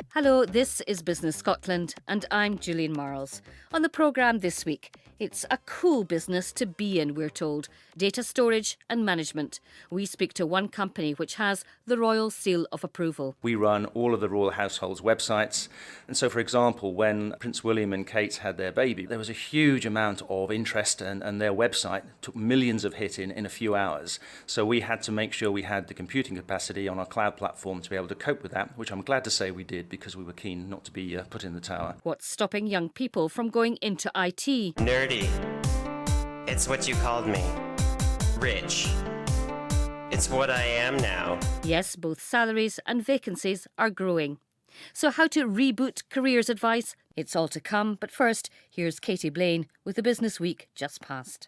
Hello, this is Business Scotland and I'm Gillian Marles. On the programme this week, it's a cool business to be in, we're told. Data storage and management. We speak to one company which has the Royal Seal of Approval. We run all of the royal household's websites. And so, for example, when Prince William and Kate had their baby, there was a huge amount of interest and their website took millions of hits in a few hours. So we had to make sure we had the computing capacity on our cloud platform to be able to cope with that, which I'm glad to say we did because we were keen not to be put in the tower. What's stopping young people from going into IT? Nerdy. It's what you called me. Rich. It's what I am now. Yes, both salaries and vacancies are growing. So how to reboot careers advice? It's all to come, but first, here's Katie Blaine with the Business Week just past.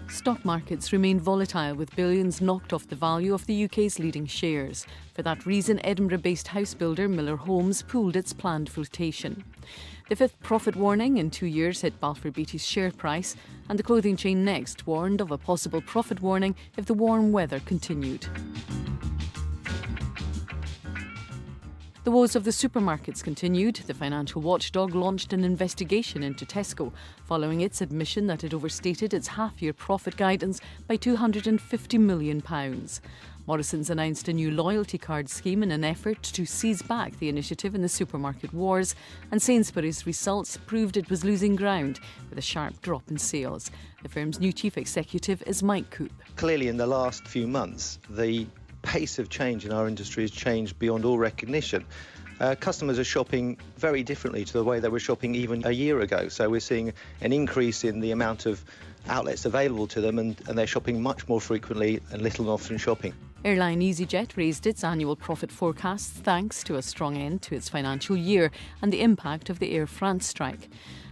Stock markets remain volatile with billions knocked off the value of the UK's leading shares. For that reason, Edinburgh-based house builder Miller Homes pulled its planned flotation. The fifth profit warning in 2 years hit Balfour Beatty's share price, and the clothing chain Next warned of a possible profit warning if the warm weather continued. The woes of the supermarkets continued. The financial watchdog launched an investigation into Tesco following its admission that it overstated its half-year profit guidance by £250 million. Morrisons announced a new loyalty card scheme in an effort to seize back the initiative in the supermarket wars, and Sainsbury's results proved it was losing ground with a sharp drop in sales. The firm's new chief executive is Mike Coop. Clearly, in the last few months, the pace of change in our industry has changed beyond all recognition. Customers are shopping very differently to the way they were shopping even a year ago. So we're seeing an increase in the amount of outlets available to them, and they're shopping much more frequently and little and often shopping. Airline EasyJet raised its annual profit forecasts thanks to a strong end to its financial year and the impact of the Air France strike.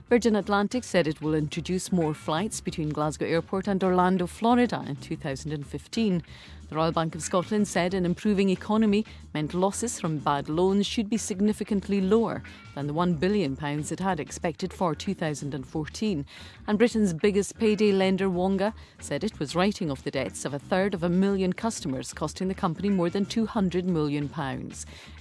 Virgin Atlantic said it will introduce more flights between Glasgow Airport and Orlando, Florida in 2015. The Royal Bank of Scotland said an improving economy meant losses from bad loans should be significantly lower than the £1 billion it had expected for 2014. And Britain's biggest payday lender, Wonga, said it was writing off the debts of a third of a million customers, costing the company more than £200 million.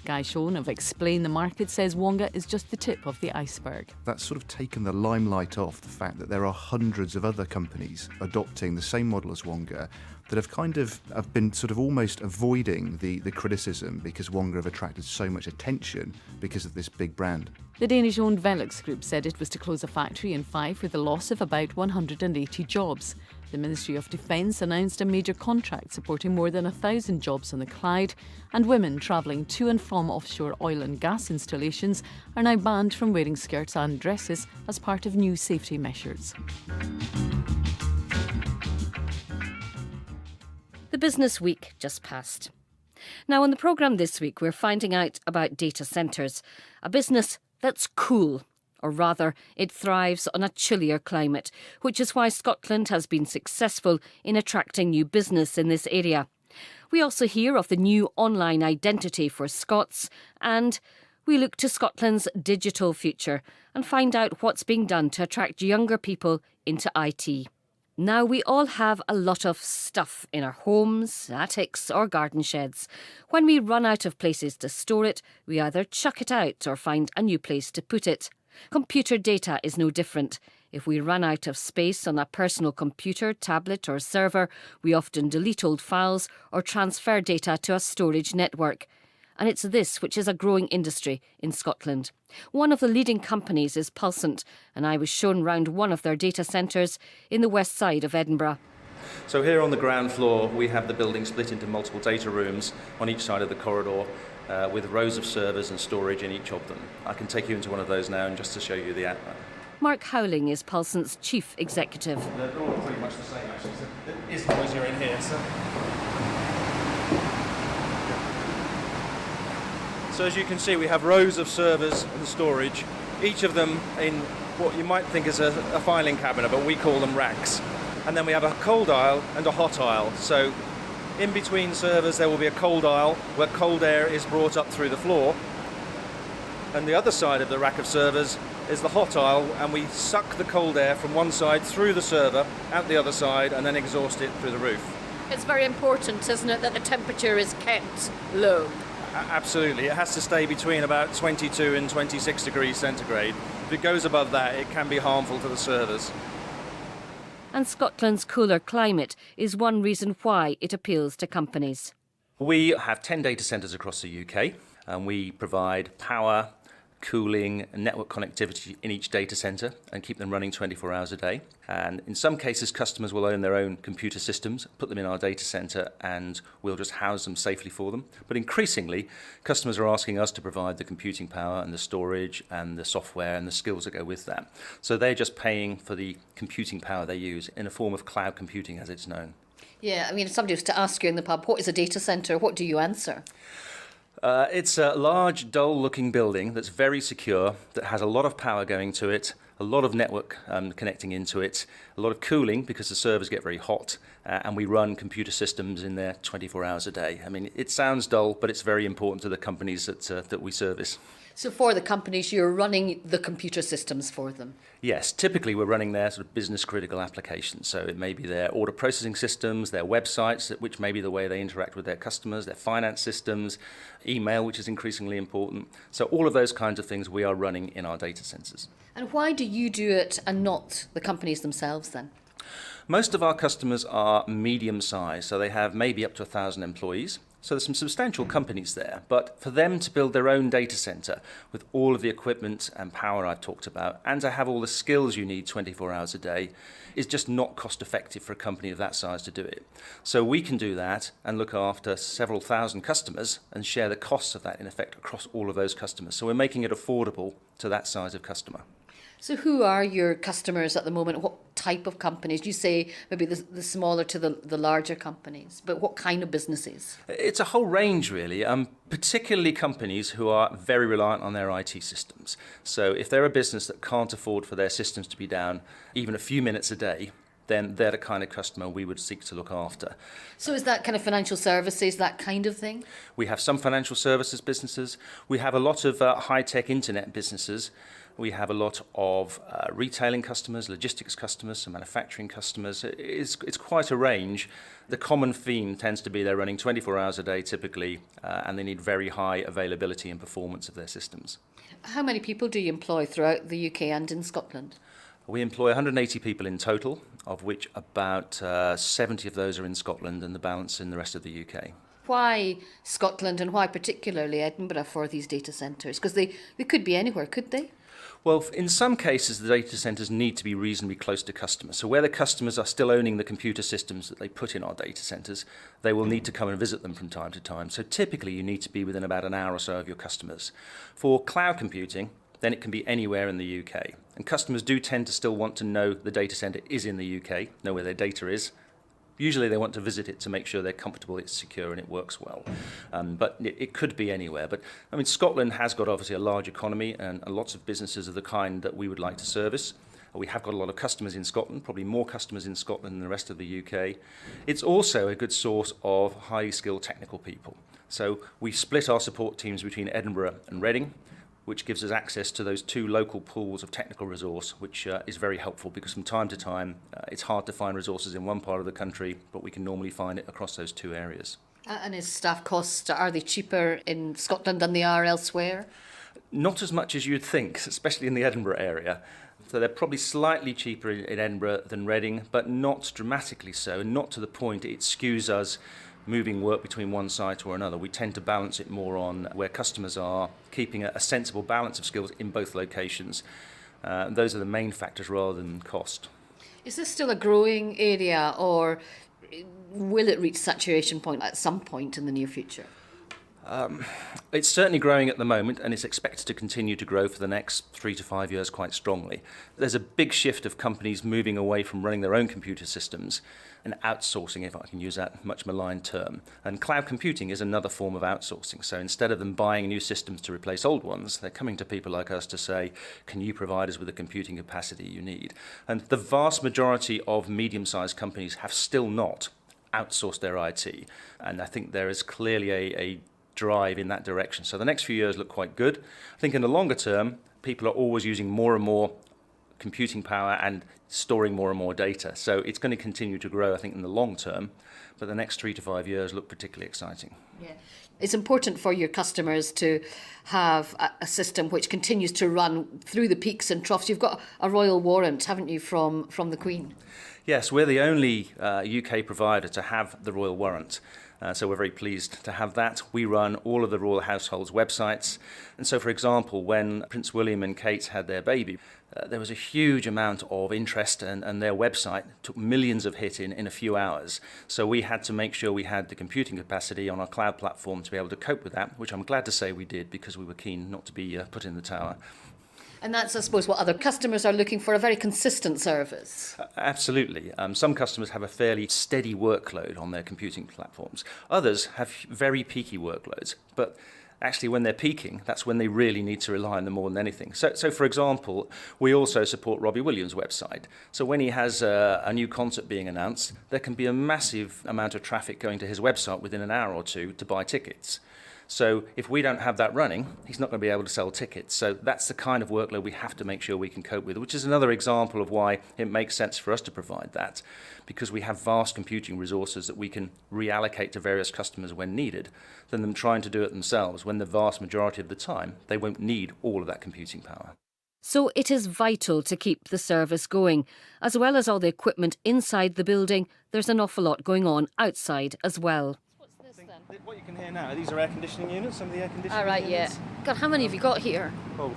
Guy Schoen of Explain the Market says Wonga is just the tip of the iceberg. That's sort of taken the limelight off the fact that there are hundreds of other companies adopting the same model as Wonga that have been sort of almost avoiding the criticism because Wonga have attracted so much attention because of this big brand. The Danish-owned Velux Group said it was to close a factory in Fife with a loss of about 180 jobs. The Ministry of Defence announced a major contract supporting more than 1,000 jobs on the Clyde, and women travelling to and from offshore oil and gas installations are now banned from wearing skirts and dresses as part of new safety measures. The Business Week just passed. Now on the programme this week, we're finding out about data centres, a business that's cool. Or rather, it thrives on a chillier climate, which is why Scotland has been successful in attracting new business in this area. We also hear of the new online identity for Scots, and we look to Scotland's digital future and find out what's being done to attract younger people into IT. Now, we all have a lot of stuff in our homes, attics or garden sheds. When we run out of places to store it, we either chuck it out or find a new place to put it. Computer data is no different. If we run out of space on a personal computer, tablet or server, we often delete old files or transfer data to a storage network. And it's this which is a growing industry in Scotland. One of the leading companies is Pulsant, and I was shown round one of their data centres in the west side of Edinburgh. So here on the ground floor, we have the building split into multiple data rooms on each side of the corridor, with rows of servers and storage in each of them. I can take you into one of those now and just to show you the outline. Mark Howling is Pulsant's chief executive. They're all pretty much the same, actually. So it is noisier in here. So as you can see, we have rows of servers and storage, each of them in what you might think is a filing cabinet, but we call them racks. And then we have a cold aisle and a hot aisle. So in between servers there will be a cold aisle where cold air is brought up through the floor. And the other side of the rack of servers is the hot aisle, and we suck the cold air from one side through the server, out the other side, and then exhaust it through the roof. It's very important, isn't it, that the temperature is kept low? Absolutely. It has to stay between about 22 and 26 degrees centigrade. If it goes above that, it can be harmful to the servers. And Scotland's cooler climate is one reason why it appeals to companies. We have 10 data centres across the UK, and we provide power, cooling and network connectivity in each data centre and keep them running 24 hours a day. And in some cases, customers will own their own computer systems, put them in our data centre, and we'll just house them safely for them. But increasingly, customers are asking us to provide the computing power and the storage and the software and the skills that go with that. So they're just paying for the computing power they use in a form of cloud computing, as it's known. Yeah, I mean, if somebody was to ask you in the pub, what is a data centre, what do you answer? It's a large, dull-looking building that's very secure, that has a lot of power going to it, a lot of network connecting into it, a lot of cooling because the servers get very hot, and we run computer systems in there 24 hours a day. I mean, it sounds dull, but it's very important to the companies that we service. So for the companies, you're running the computer systems for them? Yes, typically we're running their sort of business critical applications. So it may be their order processing systems, their websites, which may be the way they interact with their customers, their finance systems, email, which is increasingly important. So all of those kinds of things we are running in our data centres. And why do you do it and not the companies themselves then? Most of our customers are medium sized, so they have maybe up to 1,000 employees. So there's some substantial companies there, but for them to build their own data center with all of the equipment and power I've talked about, and to have all the skills you need 24 hours a day, is just not cost effective for a company of that size to do it. So we can do that and look after several thousand customers and share the costs of that in effect across all of those customers. So we're making it affordable to that size of customer. So who are your customers at the moment? What type of companies? You say maybe the smaller to the larger companies, but what kind of businesses? It's a whole range, really, particularly companies who are very reliant on their IT systems. So if they're a business that can't afford for their systems to be down even a few minutes a day, then they're the kind of customer we would seek to look after. So is that kind of financial services, that kind of thing? We have some financial services businesses. We have a lot of high-tech internet businesses. We have a lot of retailing customers, logistics customers, some manufacturing customers. It's quite a range. The common theme tends to be they're running 24 hours a day typically, and they need very high availability and performance of their systems. How many people do you employ throughout the UK and in Scotland? We employ 180 people in total, of which about 70 of those are in Scotland and the balance in the rest of the UK. Why Scotland and why particularly Edinburgh for these data centres? Because they could be anywhere, could they? Well, in some cases, the data centres need to be reasonably close to customers. So where the customers are still owning the computer systems that they put in our data centres, they will need to come and visit them from time to time. So typically, you need to be within about an hour or so of your customers. For cloud computing, then it can be anywhere in the UK. And customers do tend to still want to know the data centre is in the UK, know where their data is. Usually they want to visit it to make sure they're comfortable, it's secure and it works well. But it could be anywhere. But I mean, Scotland has got obviously a large economy and lots of businesses of the kind that we would like to service. We have got a lot of customers in Scotland, probably more customers in Scotland than the rest of the UK. It's also a good source of highly skilled technical people. So we split our support teams between Edinburgh and Reading, which gives us access to those two local pools of technical resource, which is very helpful because from time to time it's hard to find resources in one part of the country, but we can normally find it across those two areas. And is staff costs, are they cheaper in Scotland than they are elsewhere? Not as much as you'd think, especially in the Edinburgh area. So they're probably slightly cheaper in Edinburgh than Reading, but not dramatically so, and not to the point it skews us moving work between one site or another. We tend to balance it more on where customers are, keeping a sensible balance of skills in both locations. Those are the main factors rather than cost. Is this still a growing area or will it reach saturation point at some point in the near future? It's certainly growing at the moment and it's expected to continue to grow for the next 3 to 5 years quite strongly. There's a big shift of companies moving away from running their own computer systems and outsourcing, if I can use that much maligned term. And cloud computing is another form of outsourcing. So instead of them buying new systems to replace old ones, they're coming to people like us to say, can you provide us with the computing capacity you need? And the vast majority of medium-sized companies have still not outsourced their IT. And I think there is clearly a drive in that direction. So the next few years look quite good. I think in the longer term, people are always using more and more computing power and storing more and more data. So it's going to continue to grow, I think, in the long term, but the next 3 to 5 years look particularly exciting. Yeah. It's important for your customers to have a system which continues to run through the peaks and troughs. You've got a royal warrant, haven't you, from the Queen? Yes, we're the only UK provider to have the royal warrant. So we're very pleased to have that. We run all of the royal household's websites. And so, for example, when Prince William and Kate had their baby, there was a huge amount of interest, and their website took millions of hit in a few hours. So we had to make sure we had the computing capacity on our cloud platform to be able to cope with that, which I'm glad to say we did, because we were keen not to be put in the tower. And that's, I suppose, what other customers are looking for, a very consistent service. Absolutely. Some customers have a fairly steady workload on their computing platforms. Others have very peaky workloads, but actually when they're peaking, that's when they really need to rely on them more than anything. So for example, we also support Robbie Williams' website. So when he has a new concert being announced, there can be a massive amount of traffic going to his website within an hour or two to buy tickets. So if we don't have that running, he's not going to be able to sell tickets. So that's the kind of workload we have to make sure we can cope with, which is another example of why it makes sense for us to provide that, because we have vast computing resources that we can reallocate to various customers when needed, than them trying to do it themselves, when the vast majority of the time they won't need all of that computing power. So it is vital to keep the service going. As well as all the equipment inside the building, there's an awful lot going on outside as well. What you can hear now, these are air conditioning units, some of the air conditioning All right, units. yeah. God, how many have you got here? Oh,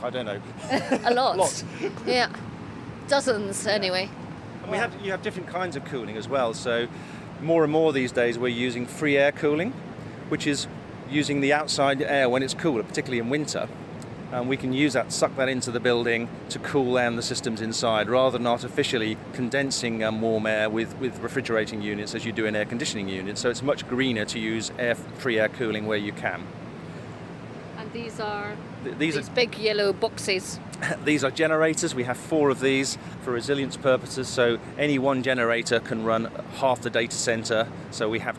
I don't know. A lot. Lots. Yeah. Dozens, anyway. And you have different kinds of cooling as well. So more and more these days we're using free air cooling, which is using the outside air when it's cooler, particularly in winter. And we can use that, suck that into the building to cool down the systems inside, rather than artificially condensing warm air with refrigerating units as you do in air conditioning units. So it's much greener to use free air cooling where you can. And these are these big yellow boxes. These are generators. We have 4 of these for resilience purposes. So any one generator can run half the data center. So we have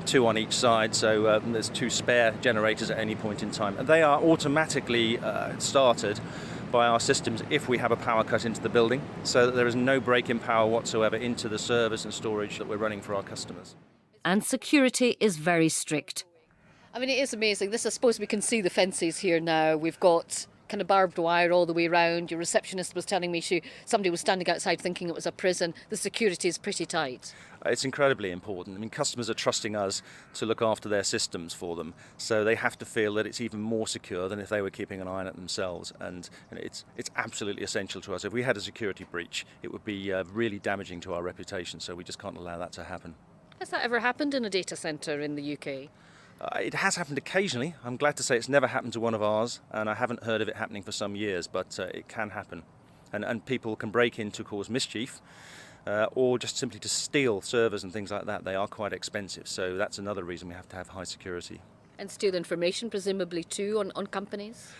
2 on each side, so there's 2 spare generators at any point in time. And they are automatically started by our systems if we have a power cut into the building, so that there is no break in power whatsoever into the service and storage that we're running for our customers. And security is very strict. I mean, it is amazing. I suppose we can see the fences here now. We've got kind of barbed wire all the way around. Your receptionist was telling me somebody was standing outside thinking it was a prison. The security is pretty tight. It's incredibly important. I mean, customers are trusting us to look after their systems for them, so they have to feel that it's even more secure than if they were keeping an eye on it themselves. And it's absolutely essential to us. If we had a security breach, it would be really damaging to our reputation, so we just can't allow that to happen. Has that ever happened in a data centre in the UK? It has happened occasionally. I'm glad to say it's never happened to one of ours, and I haven't heard of it happening for some years, but it can happen. And people can break in to cause mischief, or just simply to steal servers and things like that. They are quite expensive, so that's another reason we have to have high security. And steal information, presumably, too, on companies?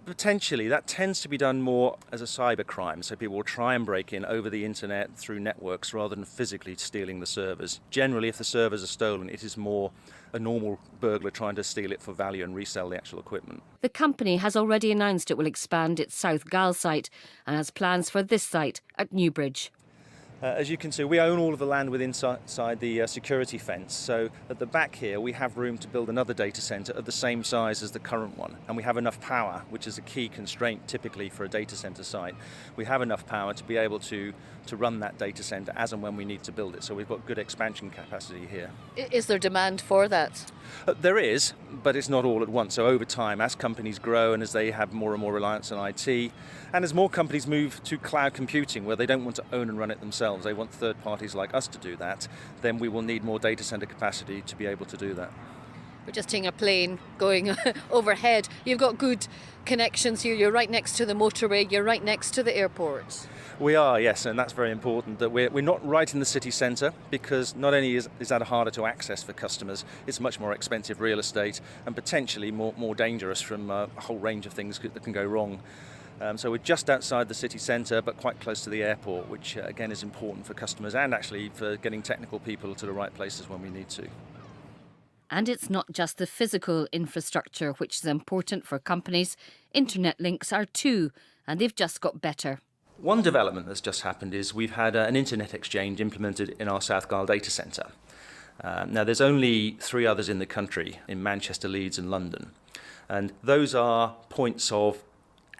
Potentially. That tends to be done more as a cyber crime, so people will try and break in over the internet through networks rather than physically stealing the servers. Generally, if the servers are stolen, it is more a normal burglar trying to steal it for value and resell the actual equipment. The company has already announced it will expand its South Gall site and has plans for this site at Newbridge. As you can see, we own all of the land within inside the security fence. So at the back here, we have room to build another data centre of the same size as the current one. And we have enough power, which is a key constraint typically for a data centre site. We have enough power to be able to run that data centre as and when we need to build it. So we've got good expansion capacity here. Is there demand for that? There is, but it's not all at once. So over time, as companies grow and as they have more and more reliance on IT, and as more companies move to cloud computing where they don't want to own and run it themselves, they want third parties like us to do that, then we will need more data center capacity to be able to do that. We're just seeing a plane going overhead. You've got good connections here. You're right next to the motorway. You're right next to the airport. We are, yes, and that's very important that we're not right in the city centre, because not only is that harder to access for customers, it's much more expensive real estate and potentially more dangerous from a whole range of things that can go wrong. So we're just outside the city centre, but quite close to the airport, which again is important for customers and actually for getting technical people to the right places when we need to. And it's not just the physical infrastructure which is important for companies. Internet links are too, and they've just got better. One development that's just happened is we've had an internet exchange implemented in our South Gyle data centre. Now, there's only 3 others in the country, in Manchester, Leeds and London. And those are points of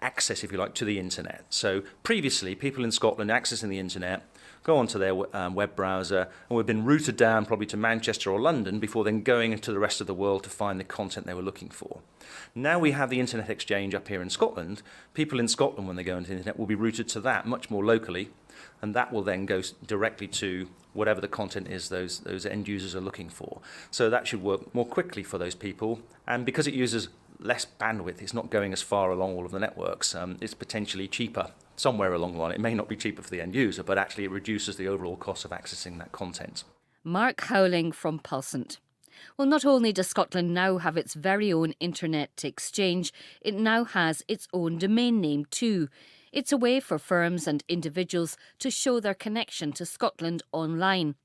access, if you like, to the internet. So previously, people in Scotland accessing the internet go onto their web browser and we've been routed down probably to Manchester or London before then going into the rest of the world to find the content they were looking for. Now we have the internet exchange up here in Scotland. People in Scotland, when they go into the internet, will be routed to that much more locally, and that will then go directly to whatever the content is those end users are looking for. So that should work more quickly for those people, and because it uses less bandwidth, it's not going as far along all of the networks, it's potentially cheaper somewhere along the line. It may not be cheaper for the end user, but actually it reduces the overall cost of accessing that content. Mark Howling from Pulsant. Well, not only does Scotland now have its very own internet exchange, it now has its own domain name too. It's a way for firms and individuals to show their connection to Scotland online.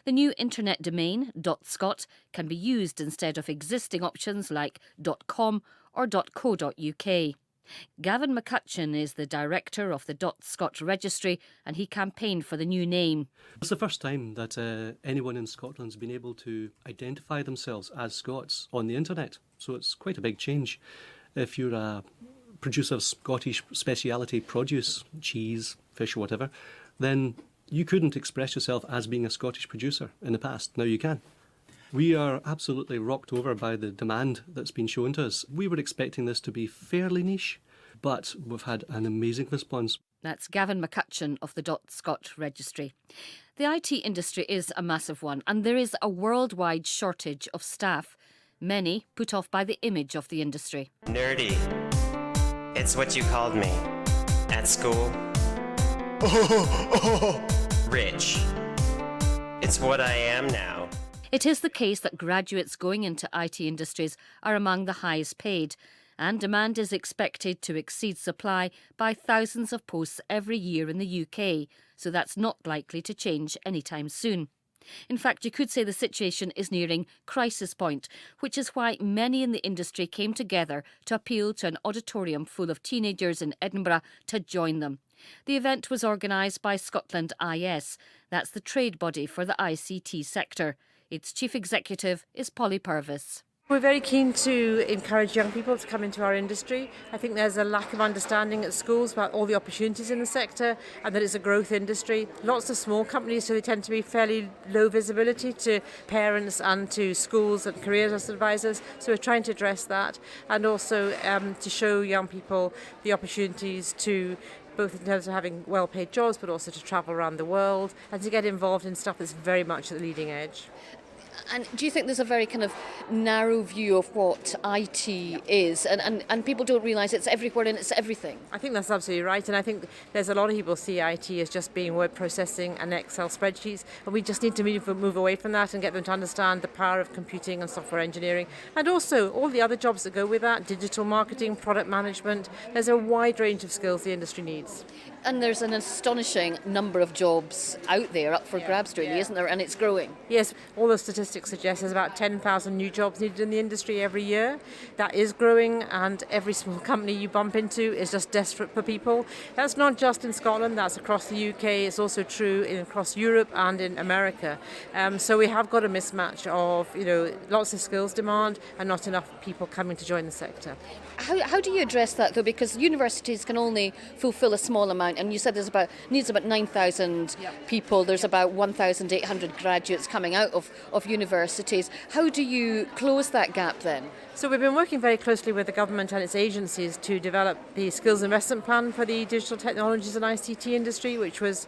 The new internet domain, .scot, can be used instead of existing options like .com or .co.uk. Gavin McCutcheon is the director of the .scot registry, and he campaigned for the new name. It's the first time that anyone in Scotland's been able to identify themselves as Scots on the internet, so it's quite a big change. If you're a producer of Scottish speciality produce, cheese, fish or whatever, then you couldn't express yourself as being a Scottish producer in the past. Now you can. We are absolutely rocked over by the demand that's been shown to us. We were expecting this to be fairly niche, but we've had an amazing response. That's Gavin McCutcheon of the .scot registry. The IT industry is a massive one, and there is a worldwide shortage of staff, many put off by the image of the industry. Nerdy. It's what you called me. At school. Rich. It's what I am now. It is the case that graduates going into IT industries are among the highest paid, and demand is expected to exceed supply by thousands of posts every year in the UK, so that's not likely to change anytime soon. In fact, you could say the situation is nearing crisis point, which is why many in the industry came together to appeal to an auditorium full of teenagers in Edinburgh to join them. The event was organised by ScotlandIS, that's the trade body for the ICT sector. Its chief executive is Polly Purvis. We're very keen to encourage young people to come into our industry. I think there's a lack of understanding at schools about all the opportunities in the sector and that it's a growth industry. Lots of small companies, so they tend to be fairly low visibility to parents and to schools and careers advisors. So we're trying to address that, and also to show young people the opportunities to both in terms of having well-paid jobs, but also to travel around the world and to get involved in stuff that's very much at the leading edge. And do you think there's a very kind of narrow view of what IT is, and people don't realise it's everywhere and it's everything? I think that's absolutely right, and I think there's a lot of people see IT as just being word processing and Excel spreadsheets, and we just need to move away from that and get them to understand the power of computing and software engineering, and also all the other jobs that go with that, digital marketing, product management. There's a wide range of skills the industry needs. And there's an astonishing number of jobs out there up for grabs, really, isn't there? And it's growing. Yes, all the statistics suggest there's about 10,000 new jobs needed in the industry every year. That is growing, and every small company you bump into is just desperate for people. That's not just in Scotland, that's across the UK. It's also true across Europe and in America. So we have got a mismatch of, lots of skills demand and not enough people coming to join the sector. How do you address that, though? Because universities can only fulfil a small amount, and you said needs about 9,000 people. There's about 1,800 graduates coming out of universities. How do you close that gap then? So we've been working very closely with the government and its agencies to develop the skills investment plan for the digital technologies and ICT industry, which was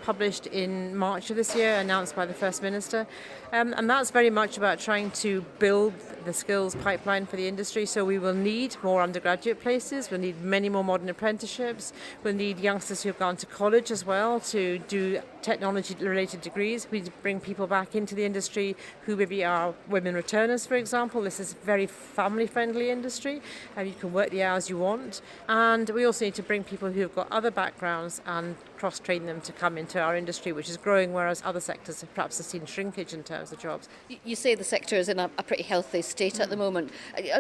published in March of this year, announced by the First Minister. And that's very much about trying to build the skills pipeline for the industry. So we will need more undergraduate places, we'll need many more modern apprenticeships, we'll need youngsters who have gone to college as well to do technology-related degrees. We bring people back into the industry who maybe are women returners, for example. This is a very family-friendly industry, and you can work the hours you want. And we also need to bring people who have got other backgrounds and cross-train them to come into into our industry, which is growing, whereas other sectors have perhaps seen shrinkage in terms of jobs. You say the sector is in a pretty healthy state at the moment.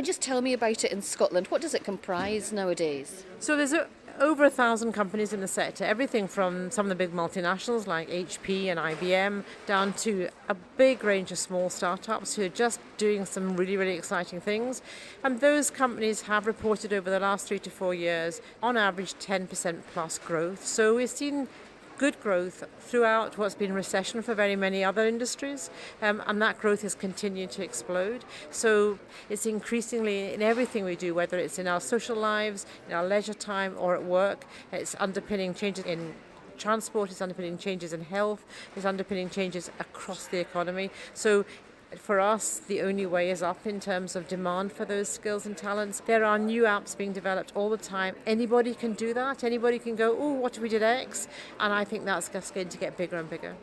Just tell me about it in Scotland. What does it comprise nowadays? So there's over 1,000 companies in the sector, everything from some of the big multinationals like HP and IBM down to a big range of small startups who are just doing some really, really exciting things. And those companies have reported over the last 3 to 4 years, on average, 10% plus growth. So we've seen good growth throughout what's been recession for very many other industries, and that growth has continued to explode. So it's increasingly in everything we do, whether it's in our social lives, in our leisure time or at work, it's underpinning changes in transport, it's underpinning changes in health, it's underpinning changes across the economy. So for us, the only way is up in terms of demand for those skills and talents. There are new apps being developed all the time. Anybody can do that. Anybody can go, oh, what if we did X? And I think that's just going to get bigger and bigger.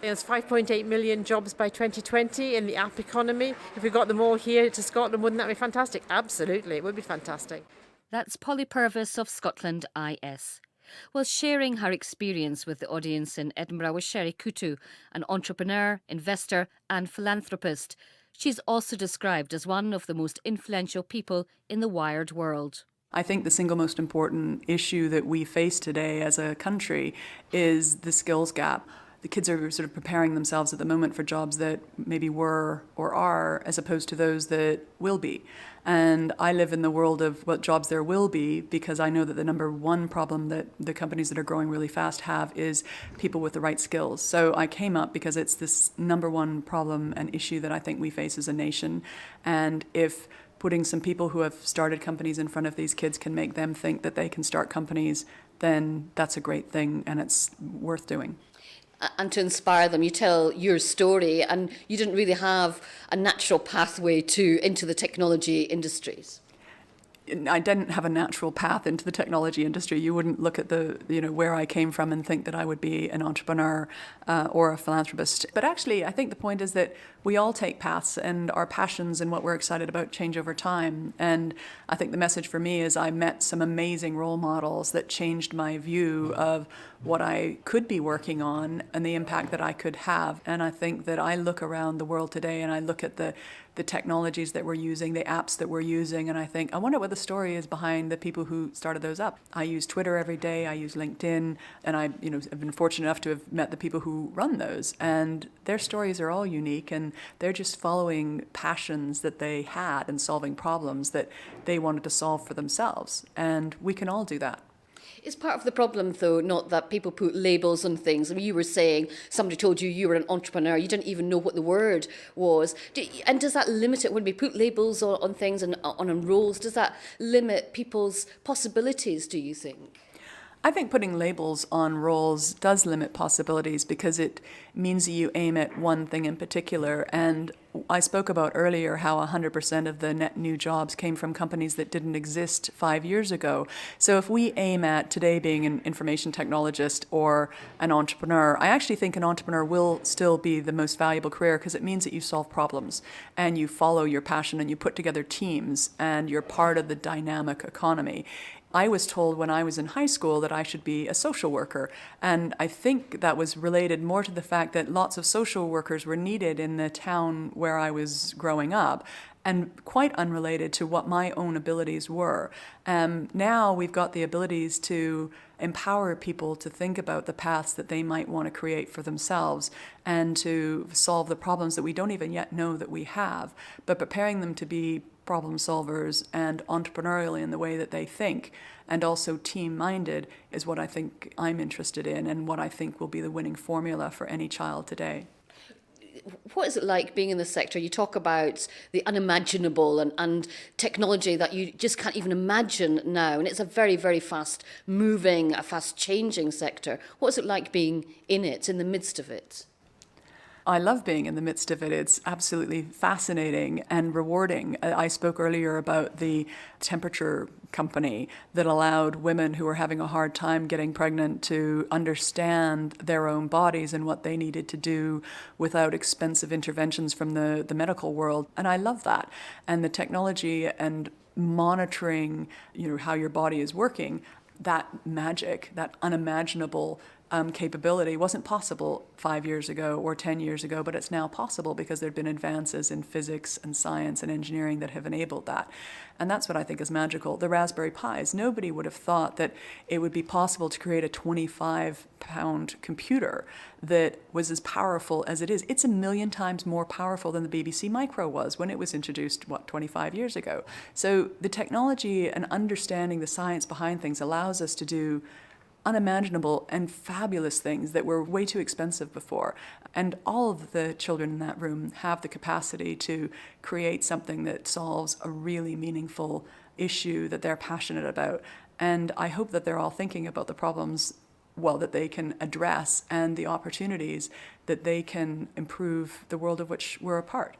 There's 5.8 million jobs by 2020 in the app economy. If we got them all here to Scotland, wouldn't that be fantastic? Absolutely, it would be fantastic. That's Polly Purvis of ScotlandIS. Well, sharing her experience with the audience in Edinburgh was Sherry Kutu, an entrepreneur, investor and philanthropist. She's also described as one of the most influential people in the wired world. I think the single most important issue that we face today as a country is the skills gap. The kids are sort of preparing themselves at the moment for jobs that maybe were or are, as opposed to those that will be. And I live in the world of what jobs there will be, because I know that the number one problem that the companies that are growing really fast have is people with the right skills. So I came up because it's this number one problem and issue that I think we face as a nation. And if putting some people who have started companies in front of these kids can make them think that they can start companies, then that's a great thing and it's worth doing. And to inspire them, you tell your story, and you didn't really have a natural pathway into the technology industries. I didn't have a natural path into the technology industry. You wouldn't look at where I came from and think that I would be an entrepreneur or a philanthropist. But actually, I think the point is that we all take paths, and our passions and what we're excited about change over time. And I think the message for me is I met some amazing role models that changed my view of what I could be working on and the impact that I could have. And I think that I look around the world today and I look at the technologies that we're using, the apps that we're using, and I think, I wonder what the story is behind the people who started those up. I use Twitter every day, I use LinkedIn, and I've been fortunate enough to have met the people who run those, and their stories are all unique, and they're just following passions that they had and solving problems that they wanted to solve for themselves, and we can all do that. Is part of the problem, though, not that people put labels on things? I mean, you were saying somebody told you were an entrepreneur, you didn't even know what the word was. And does that limit it when we put labels on things and on roles? Does that limit people's possibilities, do you think? I think putting labels on roles does limit possibilities because it means that you aim at one thing in particular. And I spoke about earlier how 100% of the net new jobs came from companies that didn't exist 5 years ago. So if we aim at today being an information technologist or an entrepreneur, I actually think an entrepreneur will still be the most valuable career because it means that you solve problems and you follow your passion and you put together teams and you're part of the dynamic economy. I was told when I was in high school that I should be a social worker, and I think that was related more to the fact that lots of social workers were needed in the town where I was growing up, and quite unrelated to what my own abilities were. Now we've got the abilities to empower people to think about the paths that they might want to create for themselves and to solve the problems that we don't even yet know that we have, but preparing them to be problem solvers and entrepreneurial in the way that they think, and also team-minded is what I think I'm interested in and what I think will be the winning formula for any child today. What is it like being in the sector? You talk about the unimaginable and technology that you just can't even imagine now, and it's a very, very fast-moving, fast-changing sector. What is it like being in it, in the midst of it? I love being in the midst of it. It's absolutely fascinating and rewarding. I spoke earlier about the temperature company that allowed women who were having a hard time getting pregnant to understand their own bodies and what they needed to do without expensive interventions from the medical world. And I love that. And the technology and monitoring, how your body is working, that magic, that unimaginable capability wasn't possible 5 years ago or 10 years ago, but it's now possible because there have been advances in physics and science and engineering that have enabled that. And that's what I think is magical. The Raspberry Pis, nobody would have thought that it would be possible to create a 25-pound computer that was as powerful as it is. It's 1,000,000 times more powerful than the BBC Micro was when it was introduced, 25 years ago. So the technology and understanding the science behind things allows us to do unimaginable and fabulous things that were way too expensive before. And all of the children in that room have the capacity to create something that solves a really meaningful issue that they're passionate about. And I hope that they're all thinking about the problems, well, that they can address and the opportunities that they can improve the world of which we're a part.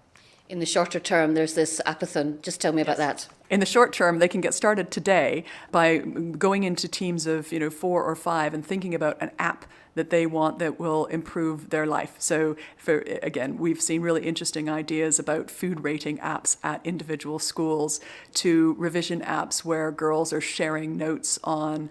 In the shorter term, there's this apathon. Just tell me about that. In the short term, they can get started today by going into teams of 4 or 5 and thinking about an app that they want that will improve their life. So, again, we've seen really interesting ideas about food rating apps at individual schools to revision apps where girls are sharing notes on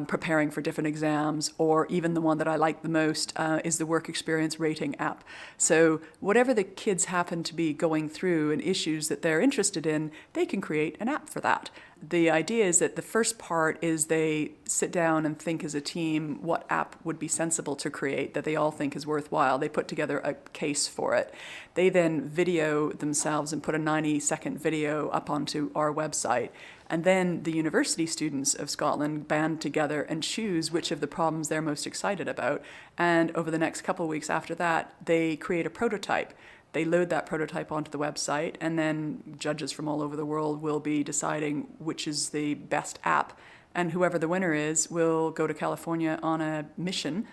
preparing for different exams, or even the one that I like the most is the work experience rating app. So whatever the kids happen to be going through and issues that they're interested in, they can create an app for that. The idea is that the first part is they sit down and think as a team what app would be sensible to create that they all think is worthwhile. They put together a case for it. They then video themselves and put a 90-second video up onto our website. And then the university students of Scotland band together and choose which of the problems they're most excited about. And over the next couple of weeks after that, they create a prototype. They load that prototype onto the website, and then judges from all over the world will be deciding which is the best app. And whoever the winner is will go to California on a mission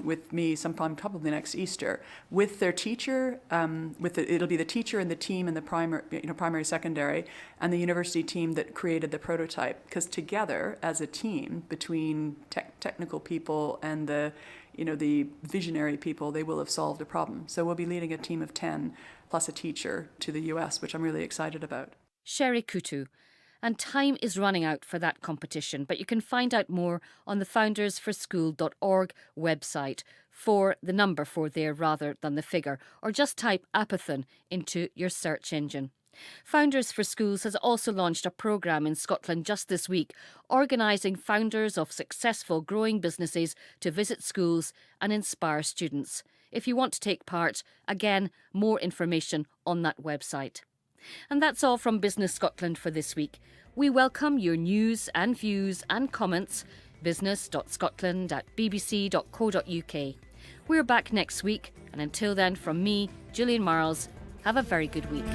with me sometime probably next Easter with their teacher. It'll be the teacher and the team and the primary, secondary, and the university team that created the prototype. Because together, as a team, between technical people and the visionary people, they will have solved a problem. So we'll be leading a team of 10 plus a teacher to the US, which I'm really excited about. Sherry Kutu. And time is running out for that competition, but you can find out more on the foundersforschool.org website, for the number 4 there rather than the figure, or just type apathon into your search engine. Founders for Schools has also launched a programme in Scotland just this week, organising founders of successful growing businesses to visit schools and inspire students. If you want to take part, again, more information on that website. And that's all from Business Scotland for this week. We welcome your news and views and comments. business.scotland@bbc.co.uk. We're back next week, and until then, from me, Gillian Marles, have a very good week.